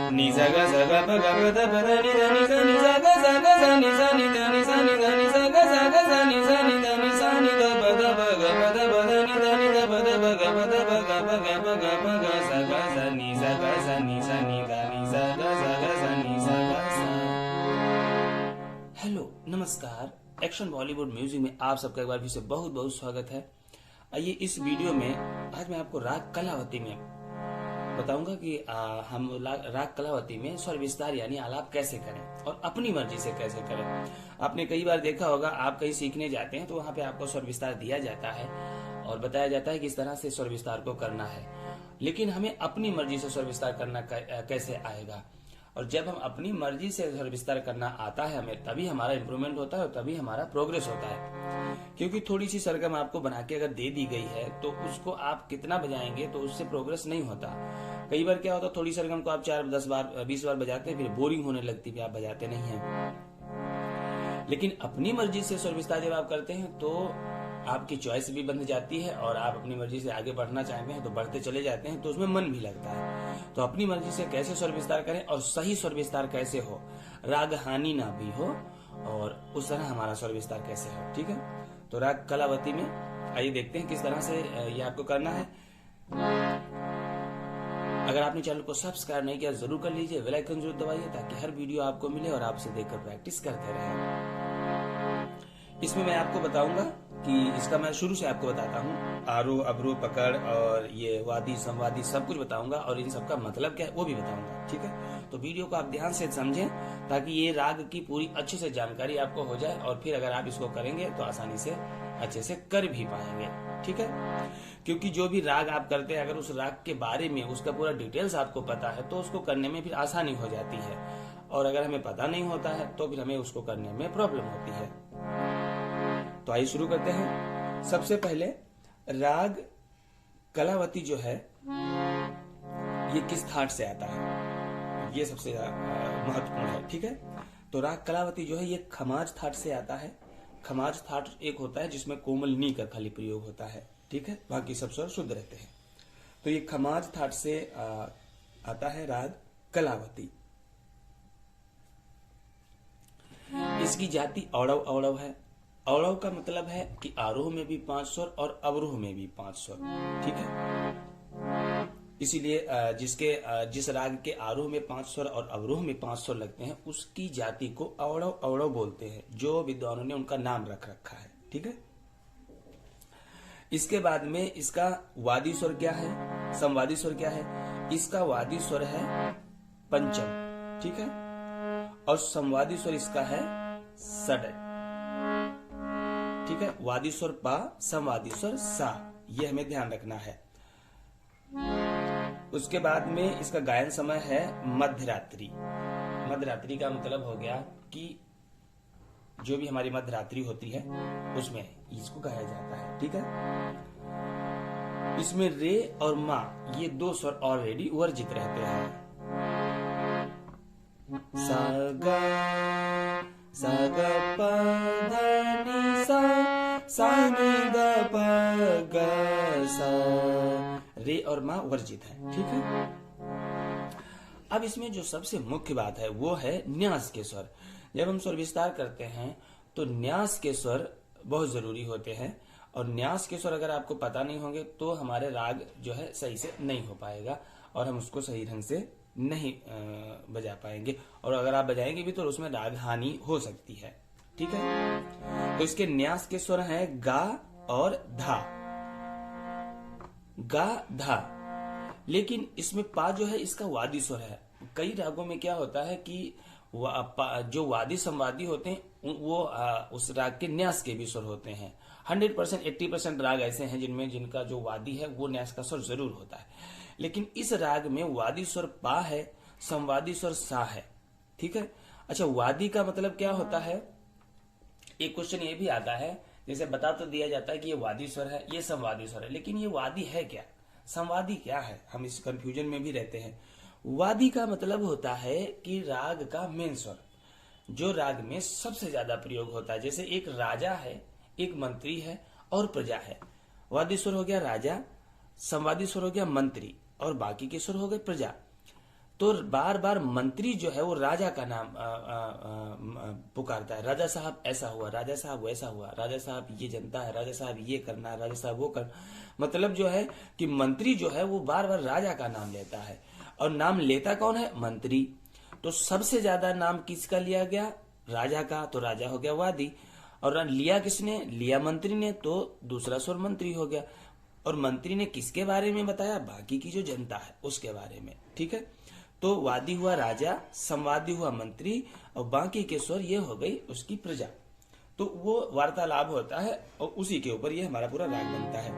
नि सा ग सा ग प ग प ध प ध नि ध नि सा नि सा ग सा ग सा नि सा नि ध नि सा नि ध नि सा ग सा ग सा नि सा नि ध नि सा नि ध प ध प ग प ध प ध नि ध नि ध प ध प ग प ध प ग प ग प ग प ग सा ग सा नि सा ग सा नि सा नि ध नि सा ग सा ग सा नि सा ग सा। हेलो नमस्कार, एक्शन बॉलीवुड म्यूजिक में आप सबका एक बार फिर से बहुत बहुत स्वागत है। आइए इस वीडियो में आज मैं आपको राग कलावती में बताऊंगा कि हम राग कलावती में स्वर विस्तार यानी आलाप कैसे करें और अपनी मर्जी से कैसे करें। आपने कई बार देखा होगा, आप कहीं सीखने जाते हैं तो वहां पे आपको स्वर विस्तार दिया जाता है और बताया जाता है कि इस तरह से स्वर विस्तार को करना है, लेकिन हमें अपनी मर्जी से स्वर विस्तार करना कैसे आएगा। और जब हम अपनी मर्जी से स्वर विस्तार करना आता है हमें, तभी हमारा इंप्रूवमेंट होता है और तभी हमारा प्रोग्रेस होता है। क्योंकि थोड़ी सी सरगम आपको बना के अगर दे दी गई है तो उसको आप कितना बजाएंगे तो उससे प्रोग्रेस नहीं होता। कई बार क्या होता, थोड़ी सरगम को आप 4, 10 बार, 20 बार बजाते हैं, फिर बोरिंग होने लगती है, आप बजाते नहीं हैं। लेकिन अपनी मर्जी से स्वर विस्तार जब आप करते हैं तो आपकी चॉइस भी बन जाती है और आप अपनी मर्जी से आगे बढ़ना चाहते हैं तो बढ़ते चले जाते हैं, तो उसमें मन भी लगता है। तो अपनी मर्जी से कैसे स्वर विस्तार करें और सही स्वर विस्तार कैसे हो, राग हानि ना भी हो और उस तरह हमारा स्वर विस्तार कैसे हो। ठीक है, तो राग कलावती में आइए देखते हैं किस तरह से ये आपको करना है। अगर आपने चैनल को सब्सक्राइब नहीं किया जरूर कर लीजिए, बेल आइकन जरूर दबाइए ताकि हर वीडियो आपको मिले और आपसे देखकर प्रैक्टिस करते रहें। इसमें मैं आपको बताऊंगा कि इसका मैं शुरू से आपको बताता हूँ, आरोह अवरोह पकड़ और ये वादी संवादी सब कुछ बताऊंगा और इन सबका मतलब क्या है वो भी बताऊंगा। ठीक है, तो वीडियो को आप ध्यान से समझें ताकि ये राग की पूरी अच्छे से जानकारी आपको हो जाए और फिर अगर आप इसको करेंगे तो आसानी से अच्छे से कर भी पाएंगे। ठीक है, क्योंकि जो भी राग आप करते हैं अगर उस राग के बारे में उसका पूरा डिटेल्स आपको पता है तो उसको करने में फिर आसानी हो जाती है, और अगर हमें पता नहीं होता है तो फिर हमें उसको करने में प्रॉब्लम होती है। तो आइए शुरू करते हैं। सबसे पहले राग कलावती जो है ये किस थाट से आता है, ये सबसे महत्वपूर्ण है। ठीक है, तो राग कलावती जो है ये खमाज थाट से आता है। खमाज थाट एक होता है जिसमें कोमल नी का खाली प्रयोग होता है। ठीक है, बाकी सब स्वर शुद्ध रहते हैं। तो ये खमाज थाट से आता है राग कलावती। इसकी जाति औड़व औड़व है। औड़व का मतलब है कि आरोह में भी 5 स्वर और अवरोह में भी 5 स्वर। ठीक है, इसीलिए जिस राग के आरोह में 5 स्वर और अवरोह में 5 स्वर लगते हैं उसकी जाति को औड़व औड़व बोलते हैं, जो विद्वानों ने उनका नाम रख रखा है। ठीक है, इसके बाद में इसका वादी स्वर क्या है, संवादी स्वर क्या है। इसका वादी स्वर है पंचम। ठीक है, और संवादी स्वर इसका है षड। ठीक है, वादी स्वर पा, संवादी स्वर सा, ये हमें ध्यान रखना है। उसके बाद में इसका गायन समय है मध्यरात्रि। मध्यरात्रि का मतलब हो गया कि जो भी हमारी मध्यरात्रि होती है उसमें इसको गाया जाता है। ठीक है, इसमें रे और मा ये 2 स्वर ऑलरेडी वर्जित रहते हैं। सा गा सा ग प ध नि सा सा नि द प ग सा, रे और मा वर्जित है। ठीक है, अब इसमें जो सबसे मुख्य बात है वो है न्यास के स्वर। जब हम स्वर विस्तार करते हैं तो न्यास के स्वर बहुत जरूरी होते हैं, और न्यास के स्वर अगर आपको पता नहीं होंगे तो हमारे राग जो है सही से नहीं हो पाएगा और हम उसको सही ढंग से नहीं बजा पाएंगे, और अगर आप बजाएंगे भी तो उसमें राग हानि हो सकती है। ठीक है, तो इसके न्यास के स्वर हैं गा और धा। गा धा, लेकिन इसमें पा जो है इसका वादी स्वर है। कई रागों में क्या होता है कि जो वादी संवादी होते हैं वो उस राग के न्यास के भी स्वर होते हैं। 100% 80% राग ऐसे हैं जिनका जो वादी है वो न्यास का स्वर जरूर होता है, लेकिन इस राग में वादी स्वर पा है, संवादी स्वर सा है। ठीक है, अच्छा वादी का मतलब क्या होता है, एक क्वेश्चन ये भी आता है, जैसे बता तो दिया जाता है कि ये वादी स्वर है, ये संवादी स्वर है, लेकिन ये वादी है क्या, संवादी क्या है, हम इस कंफ्यूजन में भी रहते हैं। वादी का मतलब होता है कि राग का मेन स्वर जो राग में सबसे ज्यादा प्रयोग होता है। जैसे एक राजा है, एक मंत्री है और प्रजा है। वादी स्वर हो गया राजा, संवादी स्वर हो गया मंत्री और बाकी के स्वर हो गए प्रजा। तो बार बार मंत्री जो है वो राजा का नाम पुकारता है। राजा साहब ऐसा हुआ, राजा साहब वैसा हुआ, राजा साहब ये जनता है, राजा साहब ये करना है, राजा साहब वो कर, मतलब जो है कि मंत्री जो है वो बार बार राजा का नाम लेता है। और नाम लेता कौन है? मंत्री। तो सबसे ज्यादा नाम किसका लिया गया? राजा का, तो राजा हो गया वादी। और लिया किसने? लिया मंत्री ने, तो दूसरा स्वर मंत्री हो गया। और मंत्री ने किसके बारे में बताया? बाकी की जो जनता है उसके बारे में। ठीक है, तो वादी हुआ राजा, संवादी हुआ मंत्री, और बाकी के स्वर ये हो गई उसकी प्रजा। तो वो वार्तालाप होता है और उसी के ऊपर ये हमारा पूरा राग बनता है।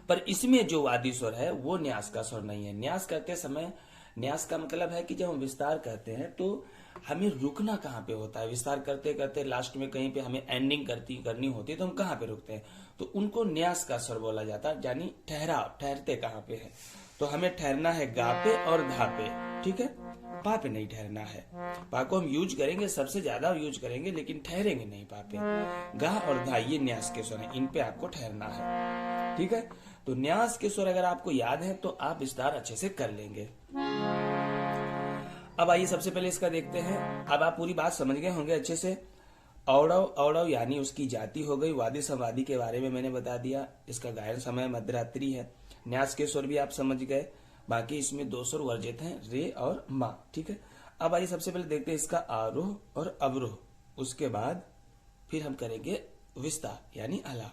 पर इसमें जो वादी स्वर है वो न्यास का स्वर नहीं है। न्यास करते समय, न्यास का मतलब है कि जब हम विस्तार करते हैं तो हमें रुकना कहाँ पे होता है। विस्तार करते करते लास्ट में कहीं पे हमें एंडिंग करनी होती है तो हम कहाँ पे रुकते हैं, तो उनको न्यास का स्वर बोला जाता है, यानी ठहराव, ठहरते कहाँ पे है। तो हमें ठहरना है गा पे और धा पे, ठीक है, पा पे नहीं ठहरना है। पा को हम यूज करेंगे, सबसे ज्यादा यूज करेंगे, लेकिन ठहरेंगे नहीं पा पे। गा और धा ये न्यास के स्वर है, इन पे आपको ठहरना है। ठीक है, तो न्यास के स्वर अगर आपको याद है तो आप विस्तार अच्छे से कर लेंगे। अब आइए सबसे पहले इसका देखते हैं। अब आप पूरी बात समझ गए होंगे अच्छे से। औड़व, औड़व यानी उसकी जाति हो गई। वादी संवादी के बारे में मैंने बता दिया। इसका गायन समय मध्यरात्रि है। न्यास के स्वर भी आप समझ गए। बाकी इसमें 2 स्वर वर्जित हैं, रे और मा। ठीक है, अब आइए सबसे पहले देखते हैं इसका आरोह और अवरोह। उसके बाद फिर हम करेंगे विस्तार यानी आलाप।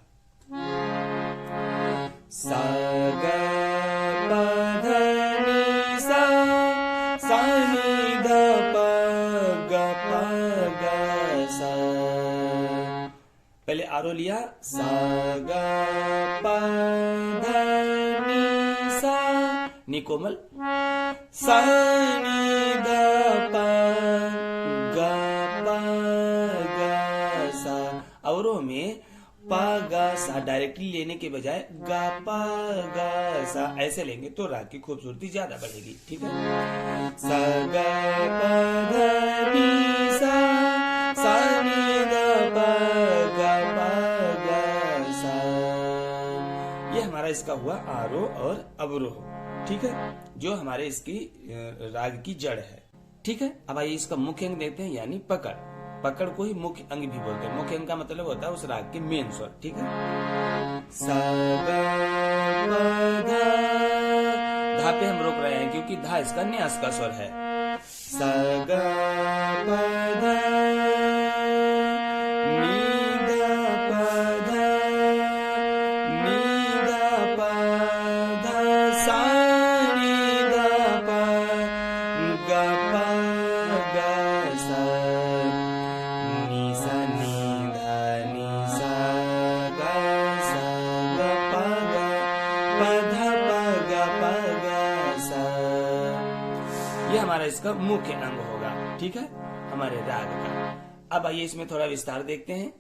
सा ग प ध नि सा, सा नि ध प ग प ग सा। पहले आरोह लिया, सा ग प ध नि सा, नि कोमल, सा नि ध प ग प ग सा। अवरोह में पा गा सा डायरेक्टली लेने के बजाय गा पा गा सा ऐसे लेंगे तो राग की खूबसूरती ज्यादा बढ़ेगी। ठीक है, सा गा पा धा नि सा, सा नि धा पा गा पा गा सा। ये हमारा इसका हुआ आरोह और अवरोह। ठीक है, जो हमारे इसकी राग की जड़ है। ठीक है, अब आइए इसका मुख्य अंग देखते हैं यानी पकड़। पकड़ को ही मुख्य अंग भी बोलते हैं। मुख्य अंग का मतलब होता है उस राग के मेन स्वर। ठीक है, सा ग प धा, धा पे हम रोक रहे हैं क्योंकि धा इसका न्यास का स्वर है। सा ग प धा नि धा प धा, नि धा प धा, सा नि धा प ग प ग सा। ये हमारा इसका मुख्य अंग होगा। ठीक है, हमारे राग का। अब आइए इसमें थोड़ा विस्तार देखते हैं।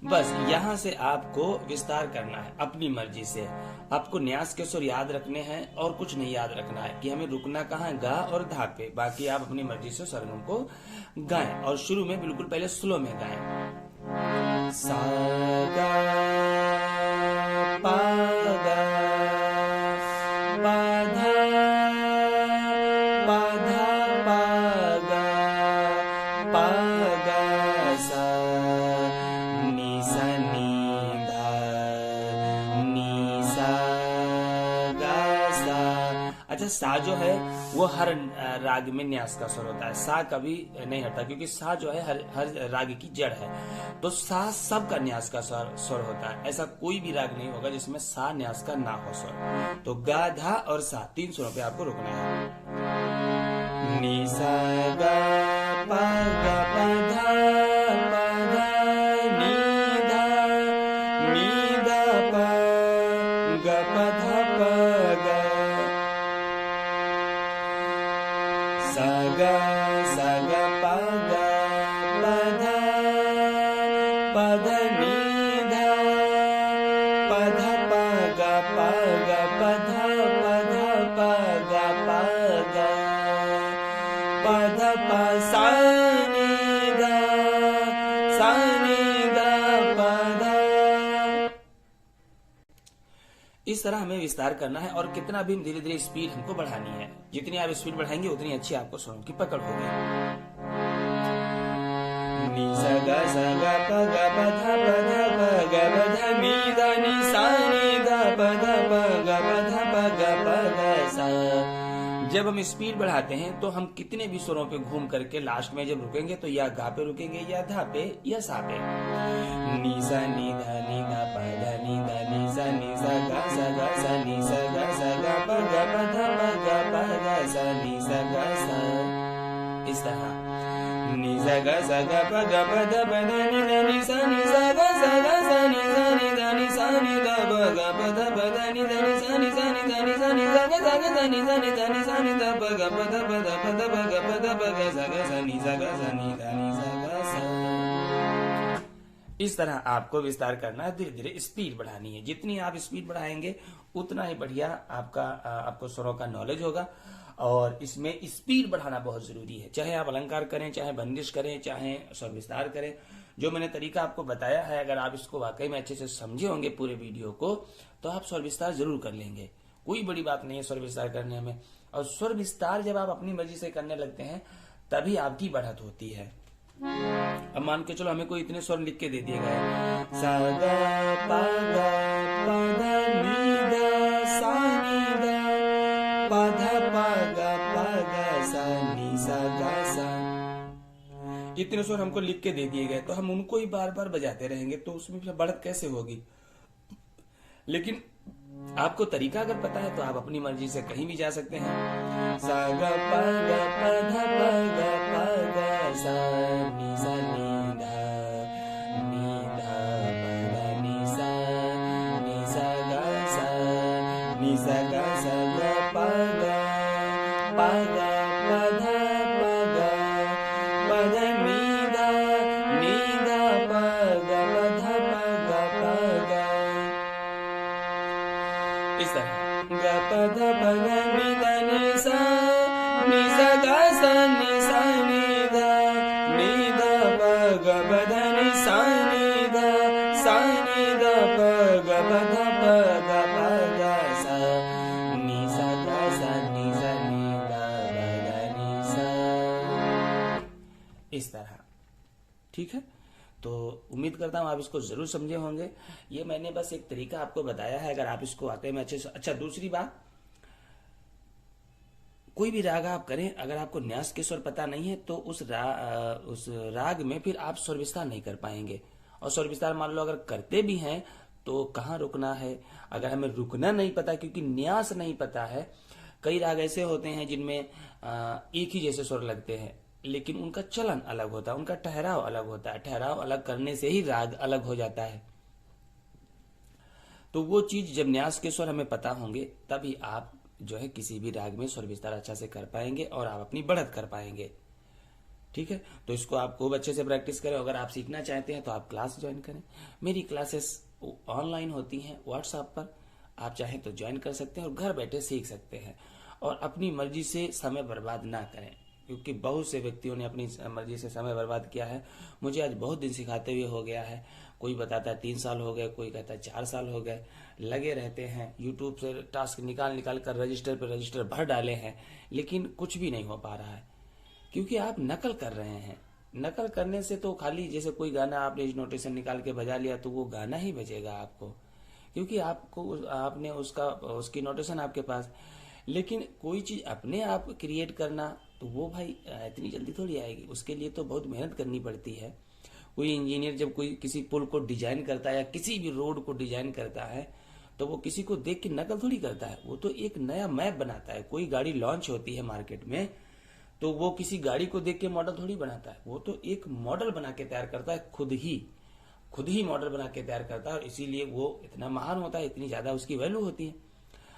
बस यहां से आपको विस्तार करना है अपनी मर्जी से। आपको न्यास के स्वर याद रखने हैं और कुछ नहीं याद रखना है कि हमें रुकना कहाँ है, गा और धा पे। बाकी आप अपनी मर्जी से सरगम को गाएं और शुरू में बिल्कुल पहले स्लो में गाएं। सा गा पा गा पा धा, पा धा पा गा पा गा सा, नि सा नि धा नि सा गा सा। अच्छा, सा जो है वो हर राग में न्यास का स्वर होता है। सा कभी नहीं हटता क्योंकि सा जो है हर राग की जड़ है। तो सा सब का न्यास का स्वर होता है। ऐसा कोई भी राग नहीं होगा जिसमें सा न्यास का ना हो स्वर। तो गा धा और सा 3 स्वरों पे आपको रुकना है। नि सा गा पा गा पा धा पा धा, नि धा पा गा पा धा पा गा। सा गा पा गा पा धा पा धा, नि धा पा धा पा गा पा गा पा धा पा धा पा गा पा गा पा धा पा, सा नि धा पा धा। इस तरह हमें विस्तार करना है और कितना भी धीरे धीरे स्पीड हमको बढ़ानी है। जितनी आप स्पीड बढ़ाएंगे उतनी अच्छी आपको स्वरों की पकड़ होगी। नी सा गा प गा प धा प गा धा नी धा नी सा नी धा प गा प गा सा। जब हम स्पीड बढ़ाते हैं तो हम कितने भी स्वरों पे घूम करके लास्ट में जब रुकेंगे तो या गा पे रुकेंगे, या धा पे, या सा पे। नी सा नी धा प धा नी धा नी सा गा सा नी सा गा प गा सा नी सा गा सा। इस तरह नी सा गा प धा प धा नी सा नी सा गा सा नी धा नी सा नी धा प धा नी धा नी सा नी सा नी धा नी सा नी सा गा सा नी सा नी धा नी सा नी धा प धा गा सा नी सा गा सा नी धा नी सा गा सा। इस तरह आपको विस्तार करना है, धीरे धीरे स्पीड बढ़ानी है। जितनी आप स्पीड बढ़ाएंगे उतना ही बढ़िया आपको स्वरों का नॉलेज होगा। और इसमें स्पीड बढ़ाना बहुत जरूरी है, चाहे आप अलंकार करें, चाहे बंदिश करें, चाहे स्वर विस्तार करें। जो मैंने तरीका आपको बताया है, अगर आप इसको वाकई में अच्छे से समझे होंगे पूरे वीडियो को, तो आप स्वर विस्तार जरूर कर लेंगे। कोई बड़ी बात नहीं है स्वर विस्तार करने में। और स्वर विस्तार जब आप अपनी मर्जी से करने लगते हैं तभी आपकी बढ़त होती है। अब मान के चलो हमें कोई इतने स्वर लिख के दे दिए गए, सा गा पा गा पा धा नी धा सा नी धा पा धा पा गा सा नी सा गा सा। इतने स्वर हमको लिख के दे दिए गए तो हम उनको ही बार बार बजाते रहेंगे तो उसमें फिर बढ़त कैसे होगी। लेकिन आपको तरीका अगर पता है तो आप अपनी मर्जी से कहीं भी जा सकते हैं। सा गा पा गा पा धा पा गा सा नी सा नी धा पा धा नी सा गा सा नी सा गा पा गा पा धा पा धा नी धा पा गा पा गा। इस तरह गा पा धा नी धा नी सा गा सा नी धा पा गा पा धा नी सा नी धा पा गा पा गा सा नी सा गा सा नी धा पा नी सा। इस तरह ठीक है। तो उम्मीद करता हूं आप इसको जरूर समझे होंगे। ये मैंने बस एक तरीका आपको बताया है, अगर आप इसको वाकई में अच्छे से। अच्छा, दूसरी बात, कोई भी राग आप करें, अगर आपको न्यास के स्वर पता नहीं है तो उस राग में फिर आप स्वर विस्तार नहीं कर पाएंगे। और स्वर विस्तार मान लो अगर करते भी हैं तो कहाँ रुकना है, अगर हमें रुकना नहीं पता क्योंकि न्यास नहीं पता है। कई राग ऐसे होते हैं जिनमें एक ही जैसे स्वर लगते हैं लेकिन उनका चलन अलग होता है, उनका ठहराव अलग होता है। ठहराव अलग करने से ही राग अलग हो जाता है। तो वो चीज जब न्यास के स्वर हमें पता होंगे तभी आप जो है किसी भी राग में स्वर विस्तार अच्छा से कर पाएंगे और आप अपनी बढ़त कर पाएंगे। ठीक है, तो इसको आप खूब अच्छे से प्रैक्टिस करें। अगर आप सीखना चाहते हैं तो आप क्लास ज्वाइन करें। मेरी क्लासेस ऑनलाइन होती हैं व्हाट्सएप पर, आप चाहें तो ज्वाइन कर सकते हैं और घर बैठे सीख सकते हैं। और अपनी मर्जी से समय बर्बाद ना करें, क्योंकि बहुत से व्यक्तियों ने अपनी मर्जी से समय बर्बाद किया है। मुझे आज बहुत दिन सिखाते हुए हो गया है। कोई बताता है 3 साल हो गए, कोई कहता है 4 साल हो गए। लगे रहते हैं, यूट्यूब से टास्क निकाल कर रजिस्टर पे रजिस्टर भर डाले हैं, लेकिन कुछ भी नहीं हो पा रहा है क्योंकि आप नकल कर रहे हैं। नकल करने से तो खाली जैसे कोई गाना आपने नोटेशन निकाल के बजा लिया तो वो गाना ही बजेगा आपको, क्योंकि आपने उसकी नोटेशन आपके पास। लेकिन कोई चीज अपने आप क्रिएट करना तो वो भाई इतनी जल्दी थोड़ी आएगी, उसके लिए तो बहुत मेहनत करनी पड़ती है। कोई इंजीनियर जब कोई किसी पुल को डिजाइन करता है या किसी भी रोड को डिजाइन करता है तो वो किसी को देख के नकल थोड़ी करता है, वो तो एक नया मैप बनाता है। कोई गाड़ी लॉन्च होती है मार्केट में तो वो किसी गाड़ी को देख के मॉडल थोड़ी बनाता है, वो तो एक मॉडल बना के तैयार करता है, खुद ही मॉडल बना के तैयार करता है। और इसीलिए वो इतना महान होता है, इतनी ज्यादा उसकी वैल्यू होती है।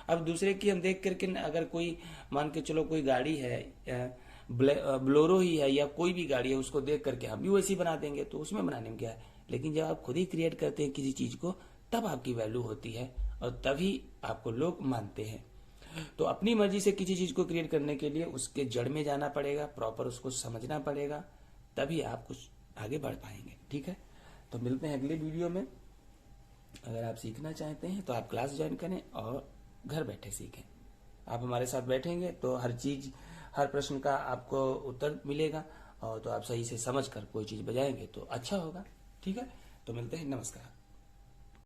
अब दूसरे की हम देख करके, अगर कोई मान के चलो कोई गाड़ी है, ब्लोरो ही है या कोई भी गाड़ी है, उसको देख करके हम भी वैसी बना देंगे तो उसमें बनाने में क्या है। लेकिन जब आप खुद ही क्रिएट करते हैं किसी चीज को तब आपकी वैल्यू होती है और तभी आपको लोग मानते हैं। तो अपनी मर्जी से किसी चीज को क्रिएट करने के लिए उसके जड़ में जाना पड़ेगा, प्रॉपर उसको समझना पड़ेगा, तभी आप कुछ आगे बढ़ पाएंगे। ठीक है, तो मिलते हैं अगले वीडियो में। अगर आप सीखना चाहते हैं तो आप क्लास ज्वाइन करें और घर बैठे सीखें। आप हमारे साथ बैठेंगे तो हर चीज, हर प्रश्न का आपको उत्तर मिलेगा, और तो आप सही से समझ कर कोई चीज बजाएंगे तो अच्छा होगा। ठीक है, तो मिलते हैं, नमस्कार।